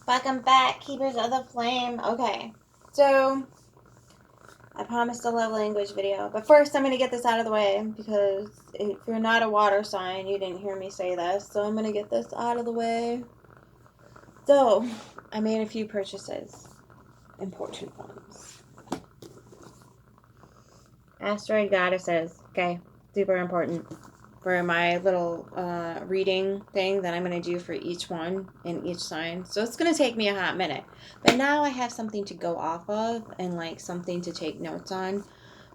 Welcome back, Keepers of the Flame. Okay, so I promised a love language video, but first I'm going to get this out of the way because if you're not a water sign, you didn't hear me say this, so I'm going to get this out of the way. So, I made a few purchases, important ones. Asteroid goddesses, okay, super important for my little reading thing that I'm going to do for each one in each sign. So it's going to take me a hot minute. But now I have something to go off of and like something to take notes on.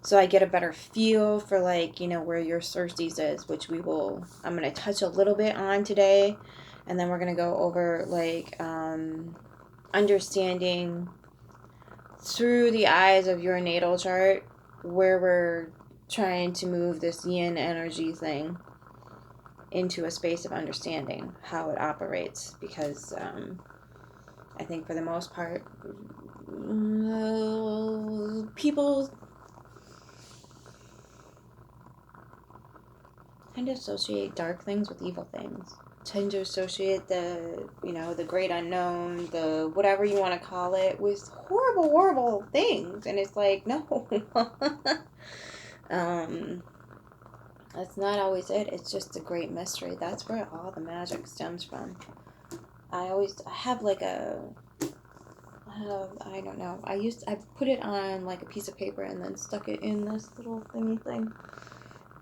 So I get a better feel for like, where your Cersei's is, which I'm going to touch a little bit on today. And then we're going to go over like understanding through the eyes of your natal chart where we're trying to move this yin energy thing into a space of understanding how it operates, because I think for the most part people tend to associate dark things with evil things, tend to associate the great unknown, the whatever you want to call it, with horrible things, and it's like, no. That's not always it. It's just a great mystery. That's where all the magic stems from. I have like I don't know. I put it on like a piece of paper and then stuck it in this little thingy thing.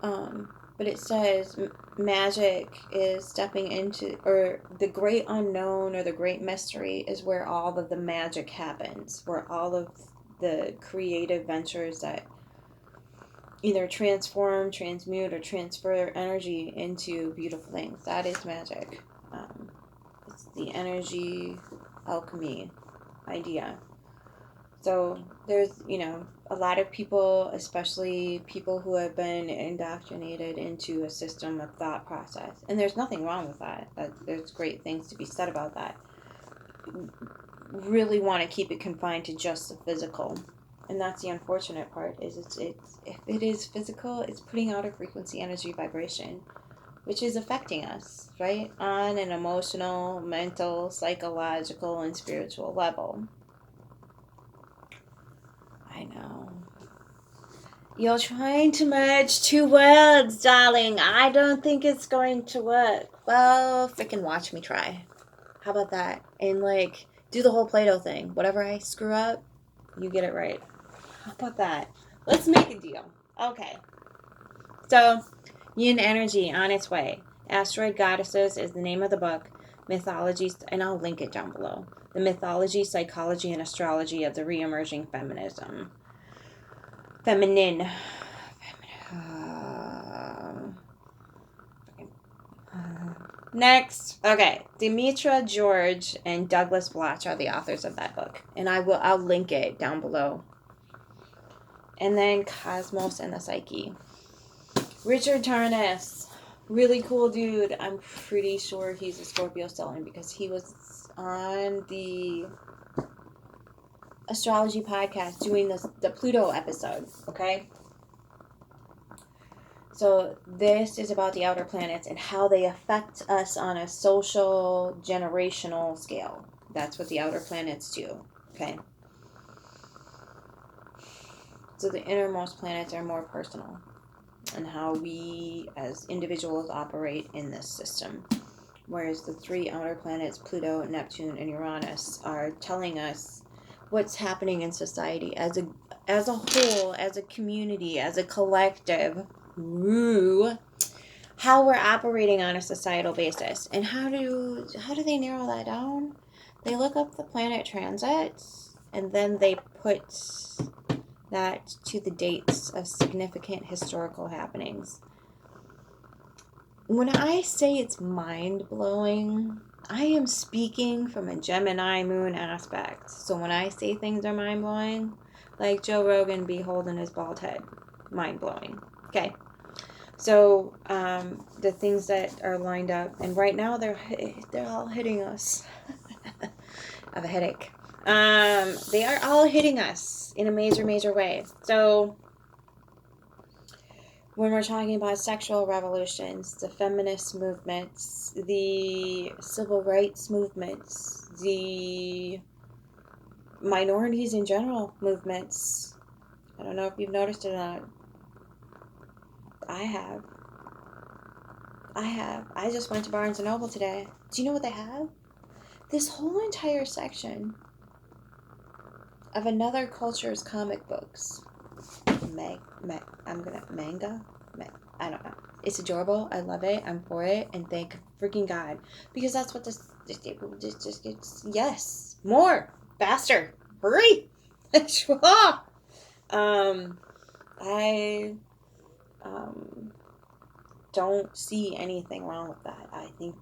But it says magic is stepping into, or the great unknown or the great mystery is where all of the magic happens, where all of the creative ventures that either transform, transmute, or transfer energy into beautiful things. That is magic. It's the energy alchemy idea. So there's, a lot of people, especially people who have been indoctrinated into a system of thought process. And there's nothing wrong with that. There's great things to be said about that. Really want to keep it confined to just the physical. And that's the unfortunate part, is it's if it is physical, it's putting out a frequency, energy, vibration, which is affecting us, right? On an emotional, mental, psychological, and spiritual level. I know. You're trying to merge two worlds, darling. I don't think it's going to work. Well, freaking watch me try. How about that? And like, do the whole Play-Doh thing. Whatever I screw up, you get it right. How about that? Let's make a deal. Okay. So, yin energy on its way. Asteroid Goddesses is the name of the book. Mythology, and I'll link it down below. The mythology, psychology, and astrology of the re-emerging feminism. Feminine. Next. Okay. Demetra George and Douglas Bloch are the authors of that book. And I'll link it down below. And then Cosmos and the Psyche. Richard Tarnas. Really cool dude. I'm pretty sure he's a Scorpio stellium because he was on the astrology podcast doing the Pluto episode. Okay? So this is about the outer planets and how they affect us on a social, generational scale. That's what the outer planets do. Okay? So the innermost planets are more personal, and how we as individuals operate in this system. Whereas the three outer planets, Pluto, Neptune, and Uranus, are telling us what's happening in society as a whole, as a community, as a collective, how we're operating on a societal basis. And how do they narrow that down? They look up the planet transits, and then they put that to the dates of significant historical happenings. When I say it's mind-blowing, I am speaking from a Gemini moon aspect. So when I say things are mind-blowing, like Joe Rogan be holding his bald head, mind-blowing. Okay. So the things that are lined up, and right now they're all hitting us. I have a headache. They are all hitting us in a major way. So when we're talking about sexual revolutions, the feminist movements, the civil rights movements, the minorities in general movements. I don't know if you've noticed it or not. I have. I just went to Barnes & Noble today. Do you know what they have? This whole entire section of another culture's comic books. Manga? I don't know. It's adorable. I love it. I'm for it. And thank freaking God. Because that's what this just gets. Yes. More. Faster. Hurry. I don't see anything wrong with that. I think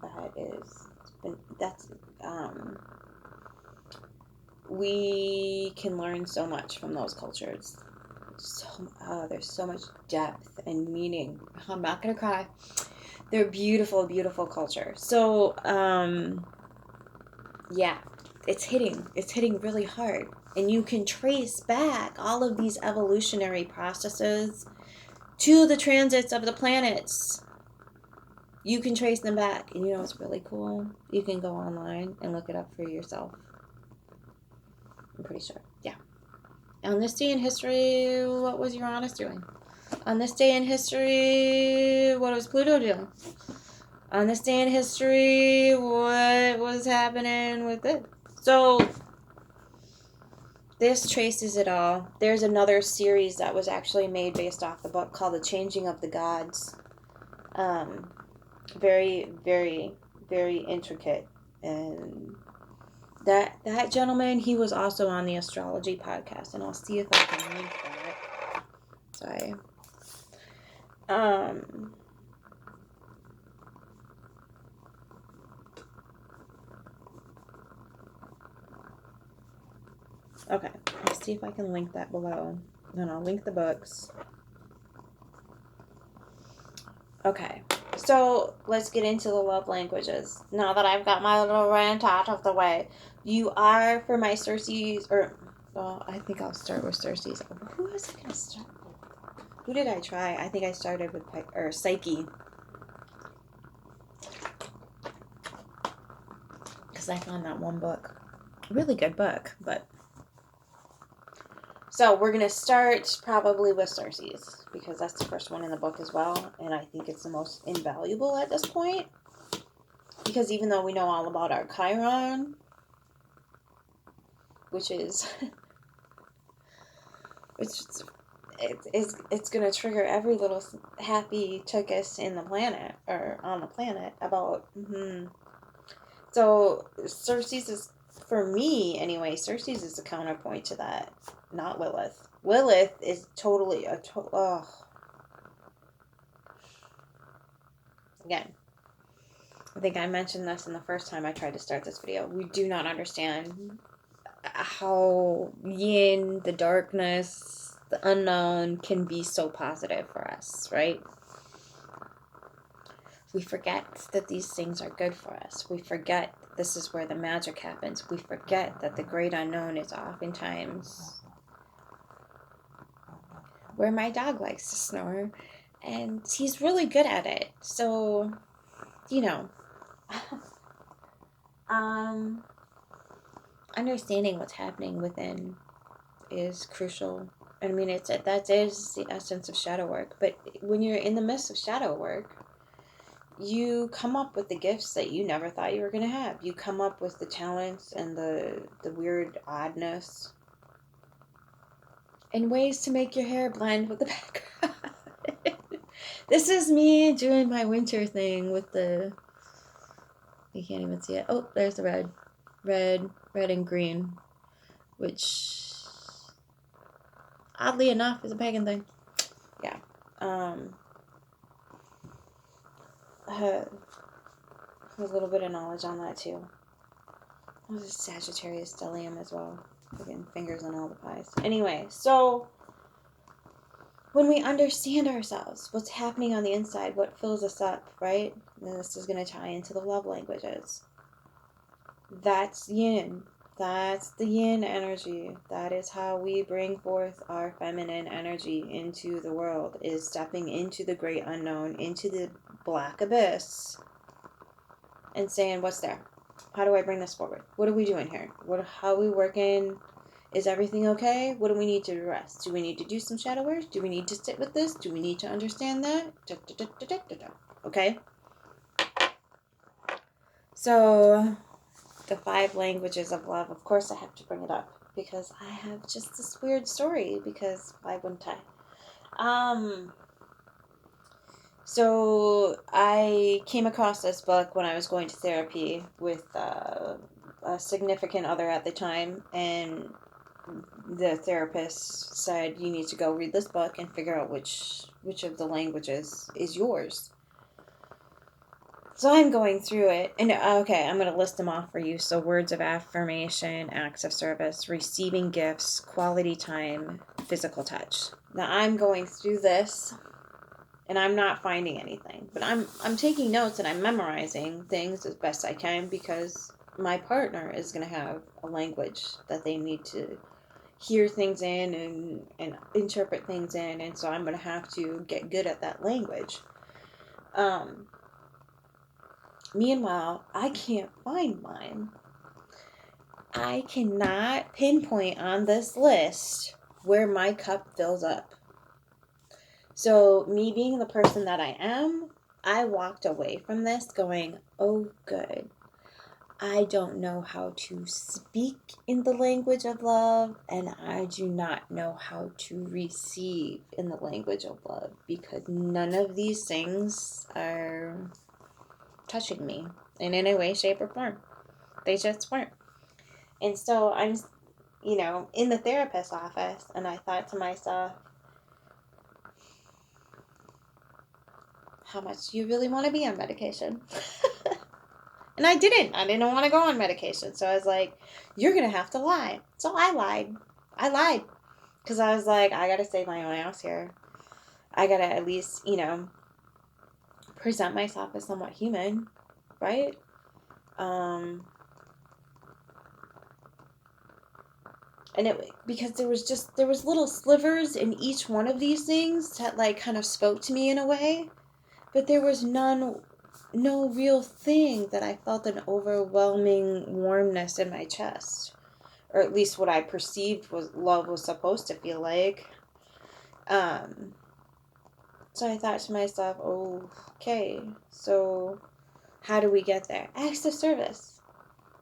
we can learn so much from those cultures. There's so much depth and meaning. I'm not gonna cry. They're beautiful, beautiful culture. So, yeah, it's hitting really hard. And you can trace back all of these evolutionary processes to the transits of the planets. You can trace them back. And you know what's really cool? You can go online and look it up for yourself. I'm pretty sure. Yeah. On this day in history, what was Uranus doing? On this day in history, what was Pluto doing? On this day in history, what was happening with it? So, this traces it all. There's another series that was actually made based off the book called The Changing of the Gods. Very, very, very intricate. And that gentleman, he was also on the astrology podcast, and I'll see if I can link that. Sorry. Okay, let's see if I can link that below. Then I'll link the books. Okay, so let's get into the love languages. Now that I've got my little rant out of the way, you are for my Circes, I think I'll start with Circes. Who was I going to start with? Who did I try? I think I started with Psyche. Because I found that one book. Really good book, but... So we're going to start probably with Circes, because that's the first one in the book as well, and I think it's the most invaluable at this point. Because even though we know all about our Chiron, which is... it's going to trigger every little happy tuchus in the planet, or on the planet, about... So Circes is, for me anyway, Circes is a counterpoint to that. Not Lilith. Lilith is totally Again, I think I mentioned this in the first time I tried to start this video. We do not understand how yin, the darkness, the unknown can be so positive for us, right? We forget that these things are good for us. We forget that this is where the magic happens. We forget that the great unknown is oftentimes where my dog likes to snore, and he's really good at it. So, understanding what's happening within is crucial. I mean, that is the essence of shadow work. But when you're in the midst of shadow work, you come up with the gifts that you never thought you were going to have. You come up with the talents and the weird oddness and ways to make your hair blend with the background. This is me doing my winter thing with the... You can't even see it. Oh, there's the red. Red and green. Which, oddly enough, is a pagan thing. Yeah. I have a little bit of knowledge on that, too. There's a Sagittarius stellium as well. Getting fingers on all the pies. Anyway, so when we understand ourselves, what's happening on the inside, what fills us up, right? And this is going to tie into the love languages. That's yin. That's the yin energy. That is how we bring forth our feminine energy into the world, is stepping into the great unknown, into the black abyss, and saying, what's there? How do I bring this forward? What are we doing here? How are we working? Is everything okay? What do we need to address? Do we need to do some shadow work? Do we need to sit with this? Do we need to understand that? Okay? So, the 5 languages of love. Of course I have to bring it up because I have just this weird story, because why wouldn't I? So I came across this book when I was going to therapy with a significant other at the time, and the therapist said, you need to go read this book and figure out which of the languages is yours. So I'm going through it, and okay, I'm going to list them off for you. So words of affirmation, acts of service, receiving gifts, quality time, physical touch. Now I'm going through this, and I'm not finding anything, but I'm taking notes and I'm memorizing things as best I can, because my partner is going to have a language that they need to hear things in and interpret things in, and so I'm going to have to get good at that language. Meanwhile, I can't find mine. I cannot pinpoint on this list where my cup fills up. So, me being the person that I am, I walked away from this going, oh, good. I don't know how to speak in the language of love, and I do not know how to receive in the language of love, because none of these things are touching me in any way, shape, or form. They just weren't. And so I'm, in the therapist's office, and I thought to myself, how much do you really want to be on medication? And I didn't want to go on medication. So I was like, you're going to have to lie. So I lied. Because I was like, I got to save my own ass here. I got to at least, present myself as somewhat human, right? And because there was little slivers in each one of these things that like kind of spoke to me in a way, but there was no real thing that I felt an overwhelming warmness in my chest, or at least what I perceived was love was supposed to feel like. So I thought to myself, okay, so how do we get there? Acts of service.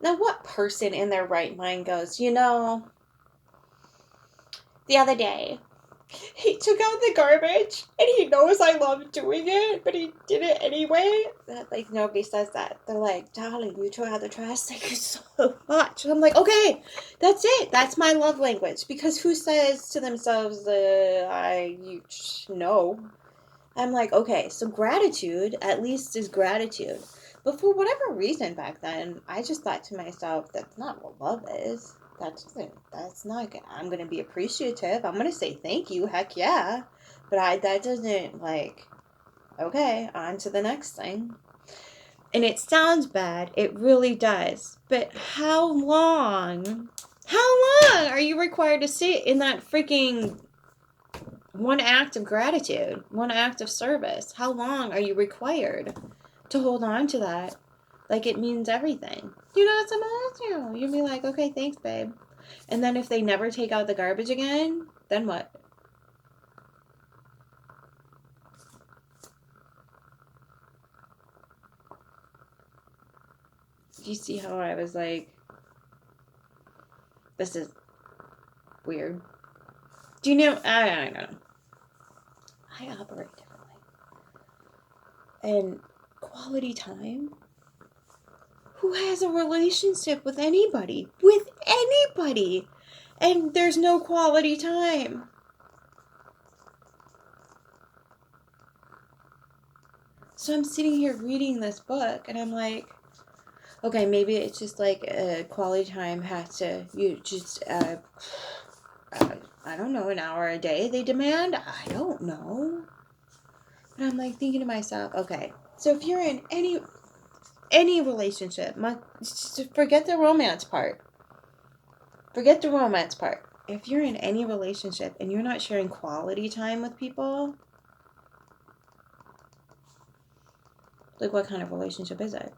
Now, what person in their right mind goes, the other day, he took out the garbage, and he knows I love doing it, but he did it anyway? Like, nobody says that. They're like, darling, you took out the trash, thank you so much. And I'm like, okay, that's it. That's my love language. Because who says to themselves, no. I'm like, okay, so gratitude, at least, is gratitude. But for whatever reason back then, I just thought to myself, that's not what love is. That's not good. I'm going to be appreciative. I'm going to say thank you. Heck yeah. But that doesn't, okay, on to the next thing. And it sounds bad. It really does. But how long are you required to sit in that freaking one act of gratitude, one act of service? How long are you required to hold on to that? Like it means everything. It's emotional. You'd be like, okay, thanks, babe. And then if they never take out the garbage again, then what? Do you see how I was like, this is weird? Do you know? I don't know. I operate differently. And quality time? Who has a relationship with anybody? With anybody! And there's no quality time. So I'm sitting here reading this book, and I'm like, okay, maybe it's just like quality time has to, I don't know, an hour a day they demand? I don't know. But I'm like thinking to myself, okay, so if you're in any relationship, just forget the romance part. Forget the romance part. If you're in any relationship and you're not sharing quality time with people, like, what kind of relationship is it?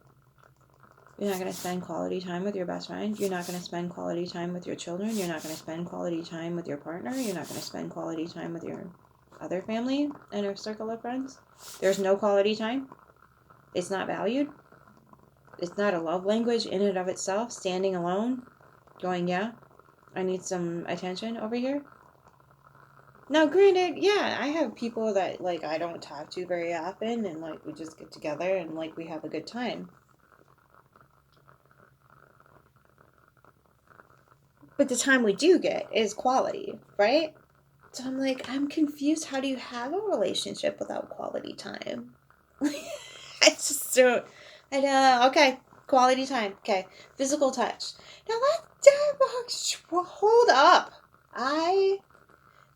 You're not going to spend quality time with your best friend. You're not going to spend quality time with your children. You're not going to spend quality time with your partner. You're not going to spend quality time with your other family and your circle of friends. There's no quality time. It's not valued. It's not a love language in and of itself. Standing alone, going, yeah, I need some attention over here. Now, granted, yeah, I have people that, like, I don't talk to very often, and, like, we just get together and, like, we have a good time. But the time we do get is quality, right? So I'm like, I'm confused. How do you have a relationship without quality time? I just don't. I know. Okay, quality time. Okay, physical touch. Now let's hold up. I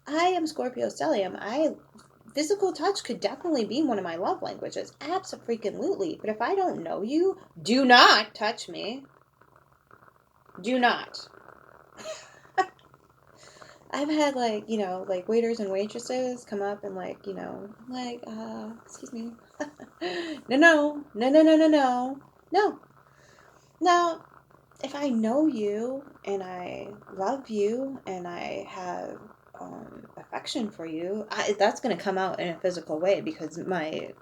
am Scorpio stellium. Physical touch could definitely be one of my love languages. Abso-freaking-lutely. But if I don't know you, do not touch me. Do not. I've had, like, you know, like, waiters and waitresses come up and, like, you know, like, excuse me. No. No. Now, if I know you and I love you and I have affection for you, that's going to come out in a physical way because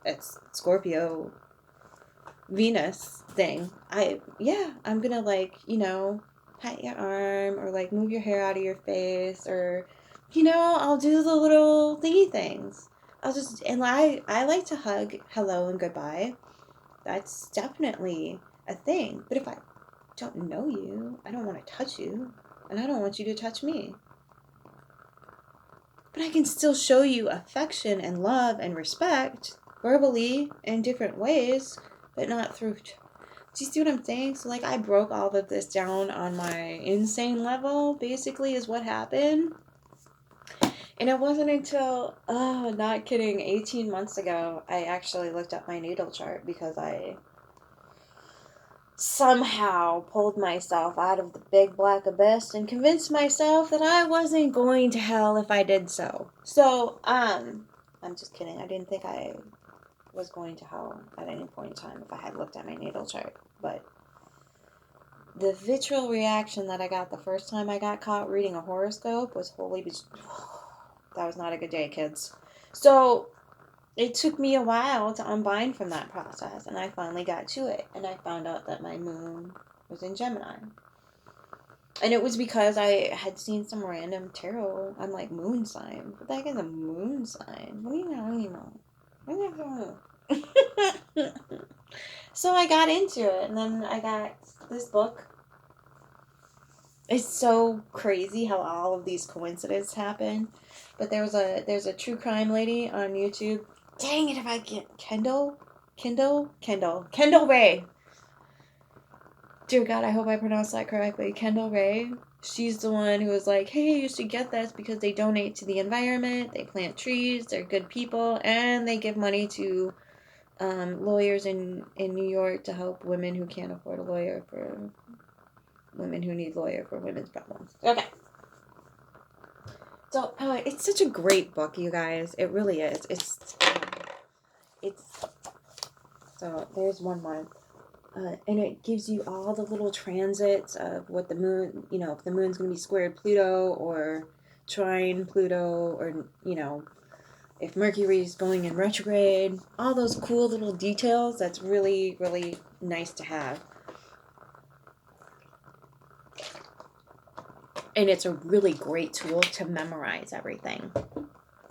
it's Scorpio Venus thing. I'm going to, like, you know, pat your arm or, like, move your hair out of your face or, you know, I'll do the little thingy things. I like to hug hello and goodbye. That's definitely a thing. But if I don't know you, I don't want to touch you, and I don't want you to touch me. But I can still show you affection and love and respect verbally in different ways, but not through. Do you see what I'm saying? So, like, I broke all of this down on my insane level, basically, is what happened. And it wasn't until, not kidding, 18 months ago, I actually looked up my natal chart because I somehow pulled myself out of the big black abyss and convinced myself that I wasn't going to hell if I did so. So, I'm just kidding. I didn't think I was going to hell at any point in time if I had looked at my natal chart. But the vitriol reaction that I got the first time I got caught reading a horoscope was that was not a good day, kids. So it took me a while to unbind from that process, and I finally got to it, and I found out that my moon was in Gemini. And it was because I had seen some random tarot. I'm like, moon sign? What the heck is a moon sign? What do you know? So I got into it, and then I got this book. It's so crazy how all of these coincidences happen. But there's a true crime lady on YouTube. Dang it, if I get Kendall Ray. Dear God, I hope I pronounced that correctly. Kendall Ray. She's the one who was like, hey, you should get this because they donate to the environment, they plant trees, they're good people, and they give money to lawyers in New York to help women who can't afford a lawyer for women who need a lawyer for women's problems. Okay. So, it's such a great book, you guys. It really is. So, there's one month. And it gives you all the little transits of what the moon, you know, if the moon's going to be squared Pluto or trine Pluto, or, you know, if Mercury's going in retrograde, all those cool little details. That's really, really nice to have. And it's a really great tool to memorize everything.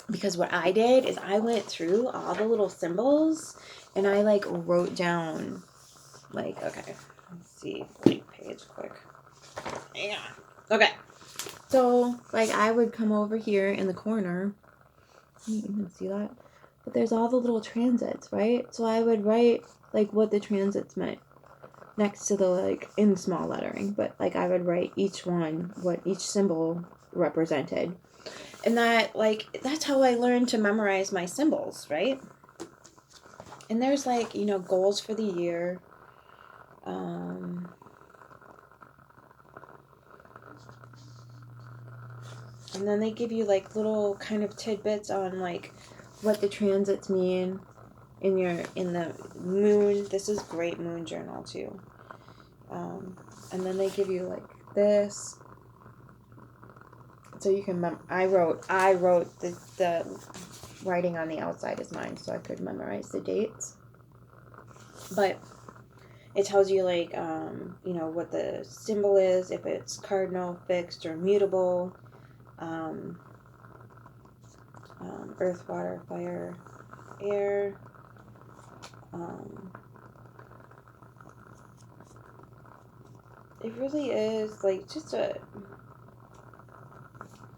Because what I did is I went through all the little symbols and I, like, wrote down, like, okay, let's see, blank page quick. Hang on. Okay. So, like, I would come over here in the corner. You can see that. But there's all the little transits, right? So I would write, like, what the transits meant next to the, like, in small lettering. But, like, I would write each one, what each symbol represented. And that, like, that's how I learned to memorize my symbols, right? And there's, like, you know, goals for the year. And then they give you like little kind of tidbits on like what the transits mean in the moon. This is great moon journal too. And then they give you like this, so you can I wrote the writing on the outside is mine, so I could memorize the dates. But it tells you like what the symbol is, if it's cardinal, fixed, or mutable. Earth, water, fire, air. It really is like just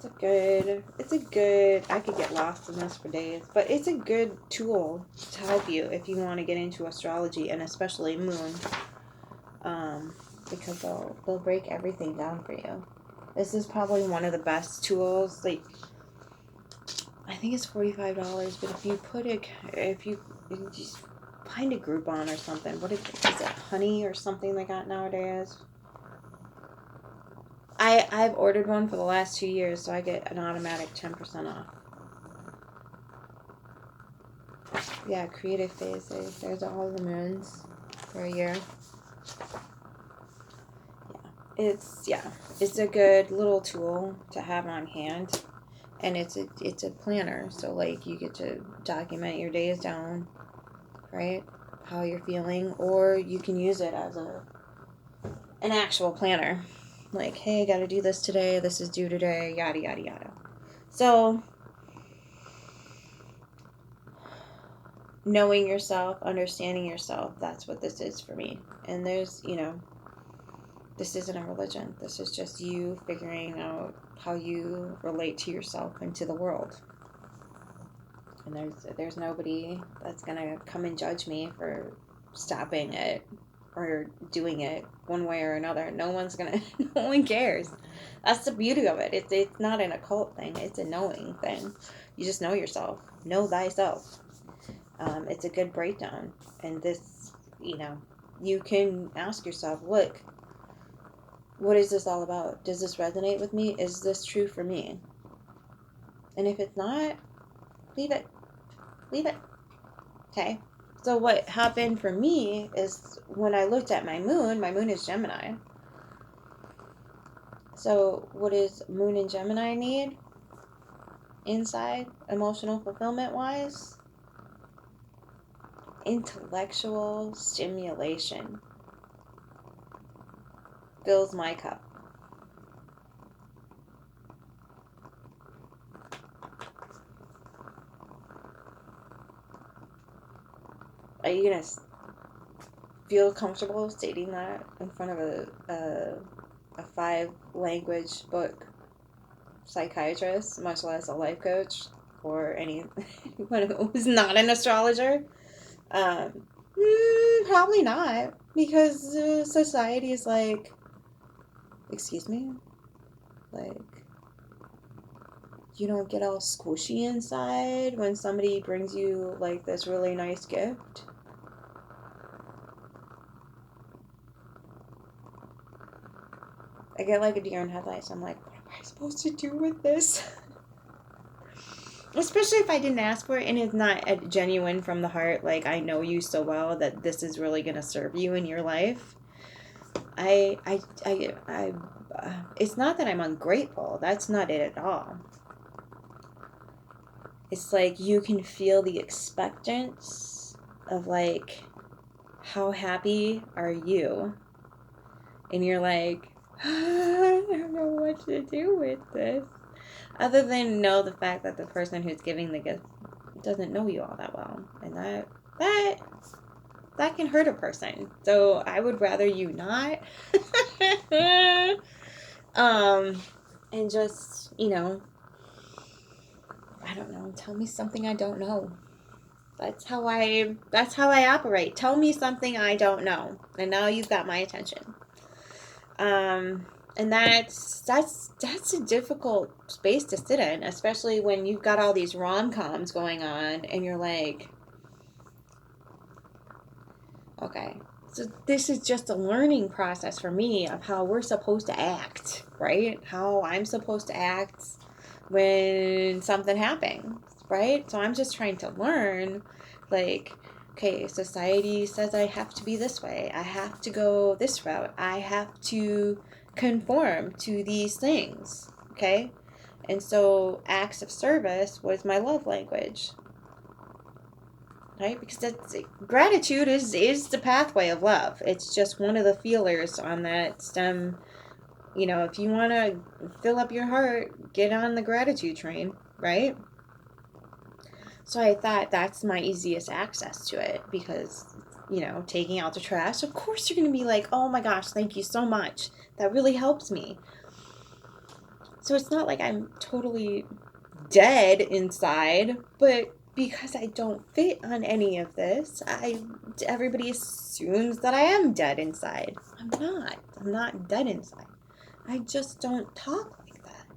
it's a good, I could get lost in this for days, but it's a good tool to help you if you want to get into astrology, and especially moon, because they'll break everything down for you. This is probably one of the best tools. Like, I think it's $45, but if you just find a Groupon or something. What is it, Honey or something like that nowadays? I've ordered one for the last 2 years, so I get an automatic 10% off. Yeah, creative phases. There's all the moons for a year. It's a good little tool to have on hand, and it's a planner. So like you get to document your days down, right? How you're feeling, or you can use it as an actual planner. Like, hey, I got to do this today. This is due today. Yada yada yada. So knowing yourself, understanding yourself, that's what this is for me. And there's, this isn't a religion. This is just you figuring out how you relate to yourself and to the world. And there's nobody that's going to come and judge me for stopping it or doing it one way or another. No one cares. That's the beauty of it. It's not an occult thing. It's a knowing thing. You just know yourself. Know thyself. It's a good breakdown. And this, you can ask yourself, look, what is this all about? Does this resonate with me? Is this true for me? And if it's not, leave it. Leave it. Okay? So what happened for me is when I looked at my moon is Gemini. So what does moon in Gemini need? Inside, emotional fulfillment wise? Intellectual stimulation fills my cup. Are you gonna feel comfortable stating that in front of a 5-language book psychiatrist, much less a life coach or anyone who's not an astrologer? Probably not, because society is like, excuse me, like, you don't get all squishy inside when somebody brings you like this really nice gift. I get like a deer in headlights. I'm like, what am I supposed to do with this? Especially if I didn't ask for it and it's not a genuine from the heart, like I know you so well that this is really going to serve you in your life. It's not that I'm ungrateful. That's not it at all. It's like you can feel the expectance of like, how happy are you? And you're like, I don't know what to do with this. Other than know the fact that the person who's giving the gift doesn't know you all that well. And that can hurt a person. So I would rather you not. And just, I don't know, tell me something I don't know. That's how I operate. Tell me something I don't know. And now you've got my attention. And that's a difficult space to sit in, especially when you've got all these rom-coms going on and you're like, okay, so this is just a learning process for me of how we're supposed to act, right? How I'm supposed to act, when something happens, right? So I'm just trying to learn, like, okay, society says I have to be this way. I have to go this route. I have to conform to these things, okay? And so acts of service was my love language, right? Because that's gratitude is the pathway of love. It's just one of the feelers on that stem. You know, if you want to fill up your heart, get on the gratitude train, right? So I thought that's my easiest access to it because, you know, taking out the trash, of course you're going to be like, oh my gosh, thank you so much. That really helps me. So it's not like I'm totally dead inside, but because I don't fit on any of this, everybody assumes that I am dead inside. I'm not. I'm not dead inside. I just don't talk like that.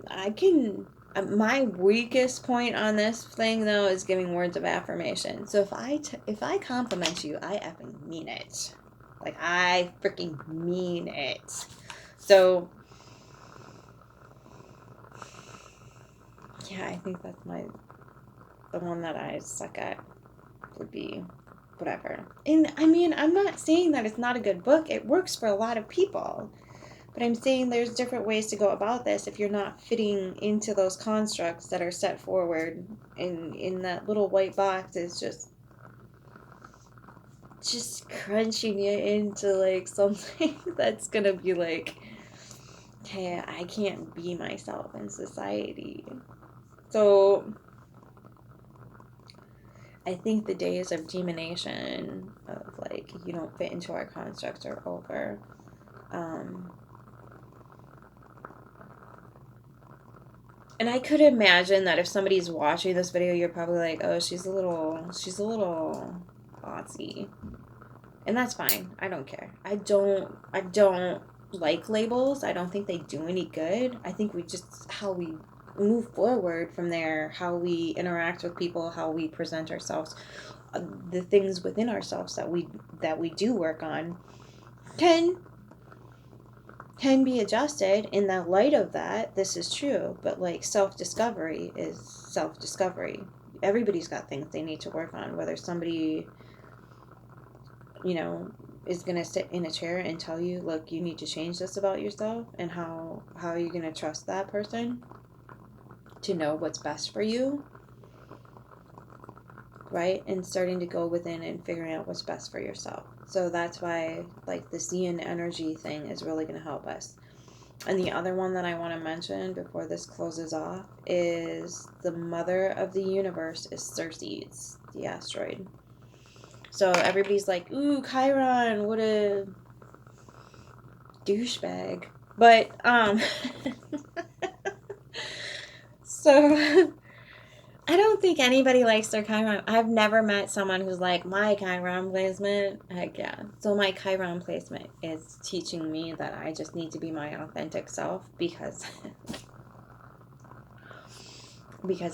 I can. My weakest point on this thing though is giving words of affirmation. So if I compliment you, I effing mean it. Like I freaking mean it. So yeah, I think that's the one that I suck at would be whatever. And I mean, I'm not saying that it's not a good book. It works for a lot of people. But I'm saying there's different ways to go about this if you're not fitting into those constructs that are set forward in that little white box is just crunching you into like something that's gonna be like, okay, I can't be myself in society. So I think the days of demonization of like you don't fit into our constructs are over. And I could imagine that if somebody's watching this video, you're probably like, oh, she's a little bossy. And that's fine. I don't care. I don't like labels. I don't think they do any good. I think we just, how we move forward from there, how we interact with people, how we present ourselves, the things within ourselves that we do work on can be adjusted in the light of that. This is true, but like self-discovery is self-discovery. Everybody's got things they need to work on, whether somebody, you know, is going to sit in a chair and tell you, look, you need to change this about yourself, and how are you going to trust that person to know what's best for you, right? And starting to go within and figuring out what's best for yourself. So that's why like the Zen energy thing is really going to help us. And the other one that I want to mention before this closes off is the mother of the universe is Circe, the asteroid. So everybody's like, ooh, Chiron, what a douchebag. But so I don't think anybody likes their Chiron. I've never met someone who's like, my Chiron placement. Heck yeah. So my Chiron placement is teaching me that I just need to be my authentic self because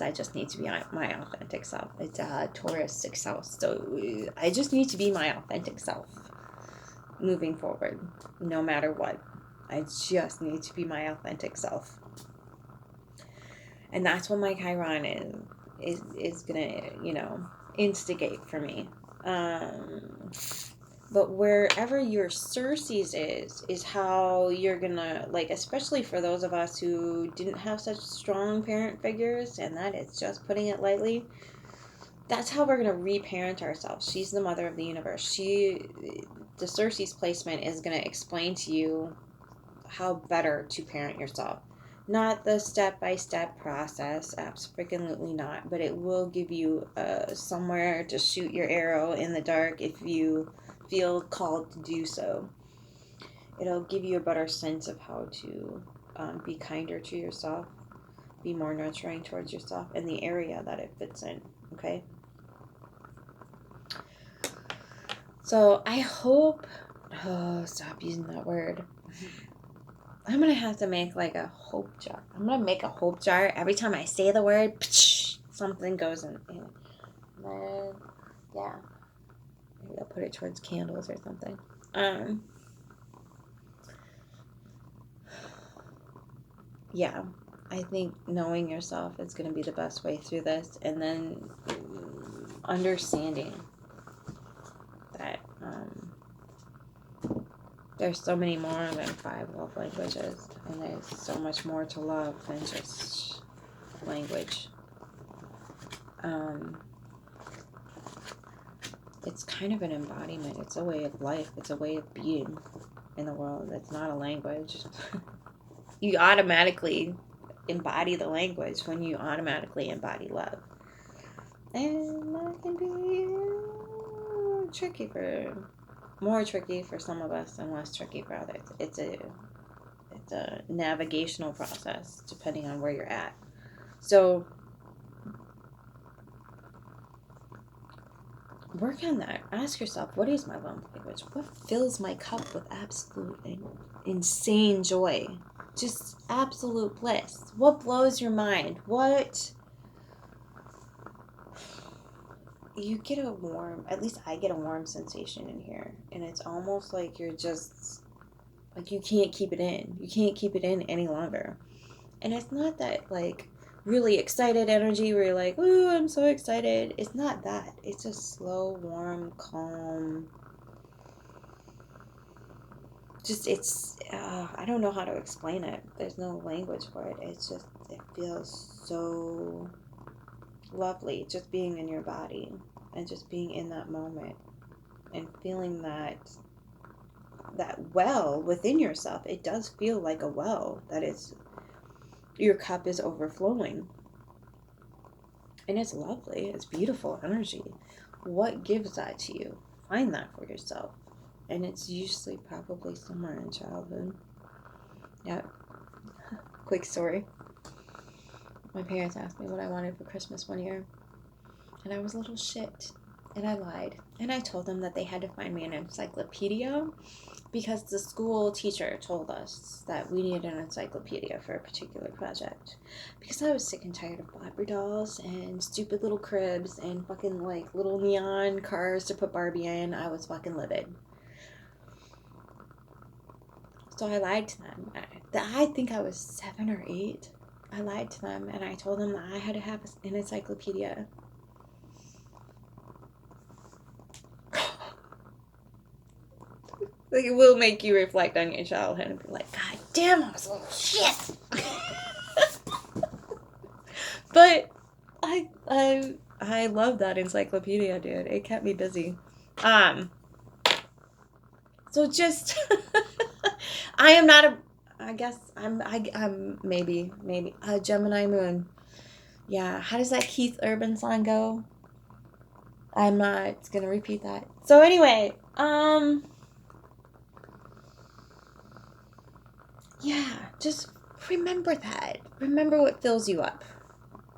I just need to be my authentic self. It's a Taurus 6th house. So I just need to be my authentic self moving forward, no matter what. I just need to be my authentic self. And that's what my Chiron is gonna, you know, instigate for me. But wherever your Circe's is how you're gonna, like, especially for those of us who didn't have such strong parent figures, and that is just putting it lightly, that's how we're gonna reparent ourselves. She's the mother of the universe. The Circe's placement is gonna explain to you how better to parent yourself. Not the step-by-step process, absolutely not, but it will give you somewhere to shoot your arrow in the dark if you feel called to do so. It'll give you a better sense of how to be kinder to yourself, be more nurturing towards yourself in the area that it fits in, okay? So I hope, stop using that word. I'm going to have to make like a hope jar. I'm going to make a hope jar. Every time I say the word, something goes in. And then, yeah. Maybe I'll put it towards candles or something. yeah, I think knowing yourself is going to be the best way through this, and then understanding that there's so many more than 5 love languages, and there's so much more to love than just language. It's kind of an embodiment. It's a way of life. It's a way of being in the world. It's not a language. You automatically embody the language when you automatically embody love. And that can be more tricky for some of us and less tricky for others. It's a navigational process depending on where you're at. So work on that. Ask yourself, what is my love language? What fills my cup with absolute and insane joy? Just absolute bliss. What blows your mind? What... You get a warm, at least I get a warm sensation in here. And it's almost like you're just, like you can't keep it in. You can't keep it in any longer. And it's not that like really excited energy where you're like, ooh, I'm so excited. It's not that. It's just slow, warm, calm. Just, it's, I don't know how to explain it. There's no language for it. It's just, it feels so lovely just being in your body and just being in that moment and feeling that well within yourself. It does feel like a well that is, your cup is overflowing, and it's lovely. It's beautiful energy. What gives that to you? Find that for yourself, and it's usually probably somewhere in childhood. Yeah. Quick story. My parents asked me what I wanted for Christmas one year, and I was a little shit, and I lied. And I told them that they had to find me an encyclopedia because the school teacher told us that we needed an encyclopedia for a particular project. Because I was sick and tired of Barbie dolls and stupid little cribs and fucking like little neon cars to put Barbie in. I was fucking livid. So I lied to them. I think I was 7 or 8. I lied to them, and I told them that I had to have an encyclopedia. Like, it will make you reflect on your childhood and be like, God damn, I was a little shit. But I love that encyclopedia, dude. It kept me busy. So just I am not a, I guess I'm maybe a Gemini moon. Yeah, how does that Keith Urban song go? I'm not gonna repeat that. So anyway, yeah, just remember that. Remember what fills you up.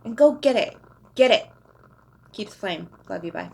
And go get it. Get it. Keep the flame. Love you, bye.